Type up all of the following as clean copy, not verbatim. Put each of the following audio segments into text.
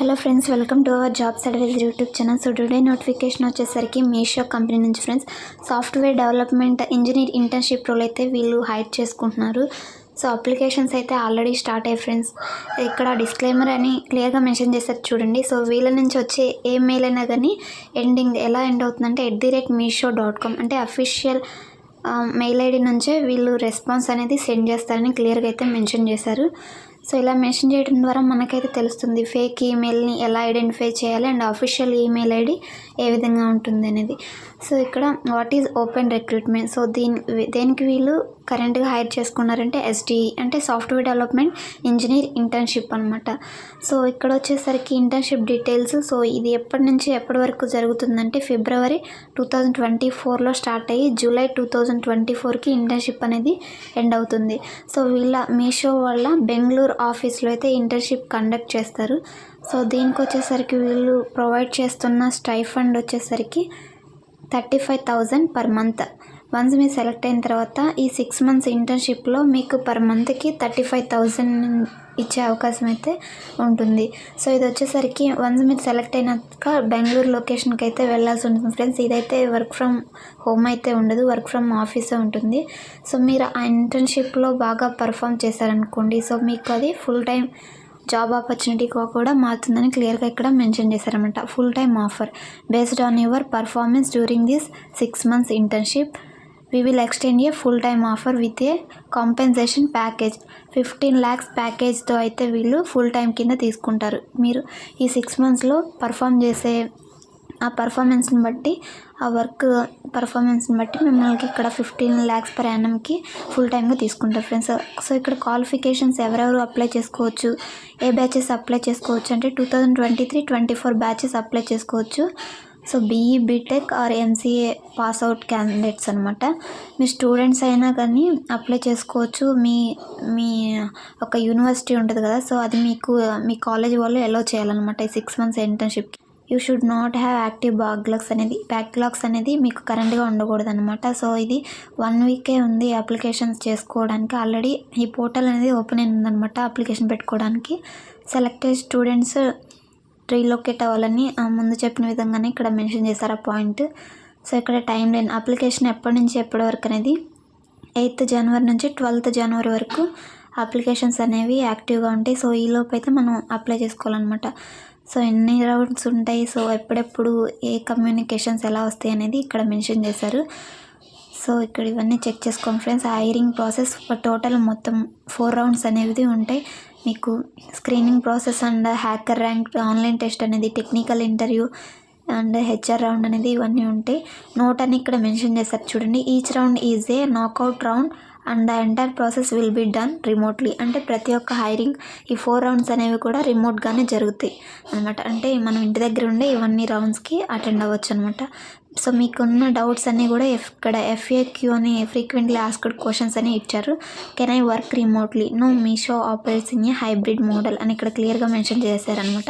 Hello friends, welcome to our jobs advise YouTube channel. So today notification వచ్చేసరికి Meesho company నుంచి friends software development engineer internship role అయితే వీళ్ళు hire చేసుకుంటున్నారు. So applications అయితే already start అయ్యాయి friends. ఇక్కడ disclaimer అని క్లియర్గా మెన్షన్ చేశారు చూడండి. సో వీళ్ళ నుంచి వచ్చే ఏ మెయిల్ అయినా కానీ ఎండింగ్ ఎలా ఎండ్ అవుతుందంటే @meesho.com అంటే అఫీషియల్ మెయిల్ ఐడి నుంచే వీళ్ళు రెస్పాన్స్ అనేది సెండ్ చేస్తారని క్లియర్గా అయితే మెన్షన్ చేశారు. సో ఇలా మెన్షన్ చేయడం ద్వారా మనకైతే తెలుస్తుంది ఫేక్ ఈమెయిల్ని ఎలా ఐడెంటిఫై చేయాలి and official email ID A విధంగా ఉంటుంది అనేది. సో ఇక్కడ what is open recruitment. So దేనికి వీళ్ళు కరెంట్గా హైర్ చేసుకున్నారంటే SDE అంటే సాఫ్ట్వేర్ డెవలప్మెంట్ ఇంజనీర్ ఇంటర్న్షిప్ అనమాట. సో ఇక్కడ వచ్చేసరికి ఇంటర్న్షిప్ డీటెయిల్స్. సో ఇది ఎప్పటి నుంచి ఎప్పటి వరకు జరుగుతుందంటే February 2024లో స్టార్ట్ అయ్యి July 2024కి ఇంటర్న్షిప్ అనేది ఎండ్ అవుతుంది. సో వీళ్ళ మీషో వాళ్ళ బెంగళూరు ఆఫీస్లో అయితే ఇంటర్న్షిప్ కండక్ట్ చేస్తారు. సో దీనికి వచ్చేసరికి వీళ్ళు ప్రొవైడ్ చేస్తున్న స్టైఫండ్ వచ్చేసరికి 35,000 పర్ మంత్. వన్స్ మీరు సెలెక్ట్ అయిన తర్వాత ఈ 6 months ఇంటర్న్షిప్లో మీకు పర్ మంత్కి 35,000 ఇచ్చే అవకాశం అయితే ఉంటుంది. సో ఇది వచ్చేసరికి వన్స్ మీరు సెలెక్ట్ అయినాక బెంగళూరు లొకేషన్కి అయితే వెళ్ళాల్సి ఉంటుంది ఫ్రెండ్స్. ఇదైతే వర్క్ ఫ్రమ్ హోమ్ అయితే ఉండదు, వర్క్ ఫ్రమ్ ఆఫీసే ఉంటుంది. సో మీరు ఆ ఇంటర్న్షిప్లో బాగా పర్ఫామ్ చేశారనుకోండి, సో మీకు అది ఫుల్ టైం జాబ్ ఆపర్చునిటీగా కూడా మారుతుందని క్లియర్గా ఇక్కడ మెన్షన్ చేశారన్నమాట. Full time offer based on your performance during this 6 months internship. We will extend a full-time offer with a compensation package. 15 lakhs ప్యాకేజ్తో అయితే వీళ్ళు ఫుల్ టైం కింద తీసుకుంటారు. మీరు ఈ 6 monthsలో పర్ఫామ్ చేసే ఆ పర్ఫార్మెన్స్ని బట్టి, ఆ వర్క్ పర్ఫార్మెన్స్ని బట్టి మిమ్మల్ని ఇక్కడ 15 lakhs per annumకి ఫుల్ టైమ్గా తీసుకుంటారు ఫ్రెండ్స్. సో ఇక్కడ క్వాలిఫికేషన్స్ ఎవరెవరు అప్లై చేసుకోవచ్చు, ఏ బ్యాచెస్ అప్లై చేసుకోవచ్చు అంటే 2023-24 బ్యాచెస్ అప్లై చేసుకోవచ్చు. So BE BTech or MCA pass out candidates అనమాట. మీ స్టూడెంట్స్ అయినా కానీ అప్లై చేసుకోవచ్చు. మీ ఒక యూనివర్సిటీ ఉంటుంది కదా, సో అది మీ కాలేజ్ వాళ్ళు ఎలో చేయాలన్నమాట ఈ 6 months ఇంటర్న్షిప్కి. You should not have active backlogs అనేది మీకు కరెంట్గా ఉండకూడదు అనమాట. సో ఇది 1 week ఉంది అప్లికేషన్స్ చేసుకోవడానికి. ఆల్రెడీ ఈ పోర్టల్ అనేది ఓపెన్ అయింది ఉందన్నమాట అప్లికేషన్ పెట్టుకోవడానికి. సెలెక్టెడ్ స్టూడెంట్స్ రీలొకేట్ అవ్వాలని ముందు చెప్పిన విధంగానే ఇక్కడ మెన్షన్ చేశారు ఆ పాయింట్. సో ఇక్కడ టైం లైన్ అప్లికేషన్ ఎప్పటి నుంచి ఎప్పటి వరకు అనేది 8th January నుంచి 12th January వరకు అప్లికేషన్స్ అనేవి యాక్టివ్గా ఉంటాయి. సో ఈలోపు అయితే మనం అప్లై చేసుకోవాలన్నమాట. సో ఎన్ని రౌండ్స్ ఉంటాయి, సో ఎప్పుడెప్పుడు ఏ కమ్యూనికేషన్స్ ఎలా వస్తాయి అనేది ఇక్కడ మెన్షన్ చేశారు. సో ఇక్కడ ఇవన్నీ చెక్ చేసుకోండి ఫ్రెండ్స్. హైరింగ్ ప్రాసెస్ టోటల్ మొత్తం 4 rounds అనేవి ఉంటాయి. మీకు screening process and HackerRank, online test అనేది, technical interview and HR round అనేది ఇవన్నీ ఉంటాయి. నోట్ అని ఇక్కడ మెన్షన్ చేశారు చూడండి. Each round is a knockout round and the entire process will be done remotely. అంటే ప్రతి ఒక్క హైరింగ్ ఈ 4 rounds అనేవి కూడా రిమోట్గానే జరుగుతాయి అనమాట. అంటే మనం ఇంటి దగ్గర ఉండే ఇవన్నీ రౌండ్స్కి అటెండ్ అవ్వచ్చు అనమాట. సో మీకున్న డౌట్స్ అన్నీ కూడా ఇక్కడ FAQ అని ఫ్రీక్వెంట్లీ ఆస్క్డ్ క్వశ్చన్స్ అని ఇచ్చారు. Can I work remotely? No, Meesho operates in a hybrid model అని ఇక్కడ క్లియర్గా మెన్షన్ చేశారనమాట.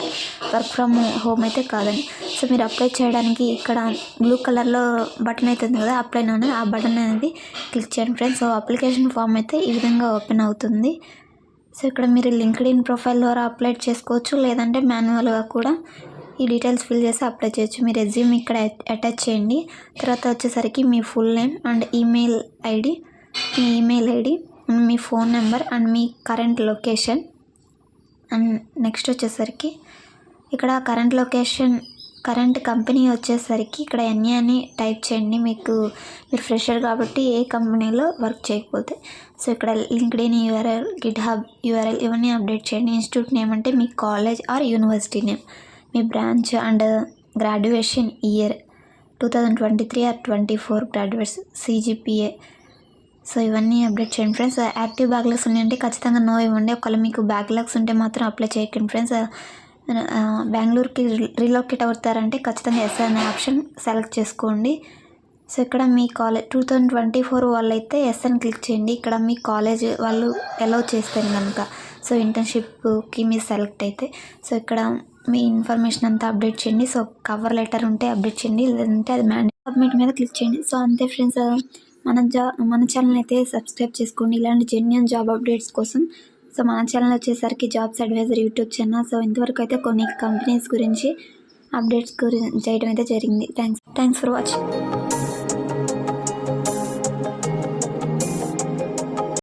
వర్క్ ఫ్రమ్ హోమ్ అయితే కాదని. సో మీరు అప్లై చేయడానికి ఇక్కడ బ్లూ కలర్లో బటన్ అవుతుంది కదా, అప్లై నౌ, ఆ బటన్ అనేది క్లిక్ చేయండి ఫ్రెండ్స్. సో అప్లికేషన్ ఫామ్ అయితే ఈ విధంగా ఓపెన్ అవుతుంది. సో ఇక్కడ మీరు LinkedIn ప్రొఫైల్ ద్వారా అప్లై చేసుకోవచ్చు, లేదంటే మాన్యువల్గా కూడా ఈ డీటెయిల్స్ ఫిల్ చేసి అప్లై చేయొచ్చు. మీ రెజ్యూమ్ ఇక్కడ అటాచ్ చేయండి. తర్వాత వచ్చేసరికి మీ full name and email ID మీ ఫోన్ నెంబర్ అండ్ మీ కరెంట్ లొకేషన్. అండ్ నెక్స్ట్ వచ్చేసరికి ఇక్కడ కరెంట్ లొకేషన్, కరెంట్ కంపెనీ వచ్చేసరికి ఇక్కడ NA అని టైప్ చేయండి. మీరు ఫ్రెషర్ కాబట్టి ఏ కంపెనీలో వర్క్ చేయకపోతే. సో ఇక్కడ LinkedIn URL, GitHub URL ఇవన్నీ అప్డేట్ చేయండి. ఇన్స్టిట్యూట్ నేమ్ అంటే మీ కాలేజ్ ఆర్ యూనివర్సిటీ నేమ్, మీ branch and graduation year 2023 or 24 graduates, CGPA. So ఇవన్నీ అప్డేట్ చేయండి ఫ్రెండ్స్. యాక్టివ్ బ్యాక్లాగ్స్ ఉన్నాయంటే ఖచ్చితంగా నో ఇవ్వండి. ఒకవేళ మీకు బ్యాక్లాగ్స్ ఉంటే మాత్రం అప్లై చేయకండి ఫ్రెండ్స్. బెంగళూరుకి రీలొకేట్ అవుతారంటే ఖచ్చితంగా ఎస్ అనే ఆప్షన్ సెలెక్ట్ చేసుకోండి. సో ఇక్కడ మీ కాలేజ్ 2024 వాళ్ళైతే ఎస్ అని క్లిక్ చేయండి. ఇక్కడ మీ కాలేజ్ వాళ్ళు అలౌ చేస్తారు కనుక, సో ఇంటర్న్షిప్కి మీరు సెలెక్ట్ అయితే. సో ఇక్కడ మీ ఇన్ఫర్మేషన్ అంతా అప్డేట్ చేయండి. సో కవర్ లెటర్ ఉంటే అప్డేట్ చేయండి, లేదంటే అది సబ్మిట్ మీద క్లిక్ చేయండి. సో అంతే ఫ్రెండ్స్. మన ఛానల్ అయితే సబ్స్క్రైబ్ చేసుకోండి ఇలాంటి జెన్యూన్ జాబ్ అప్డేట్స్ కోసం. సో మన ఛానల్ వచ్చేసరికి jobs advisor YouTube channel. So ఇంతవరకు అయితే కొన్ని కంపెనీస్ గురించి అప్డేట్స్ గురించి చేయడం అయితే జరిగింది. Thanks for watching.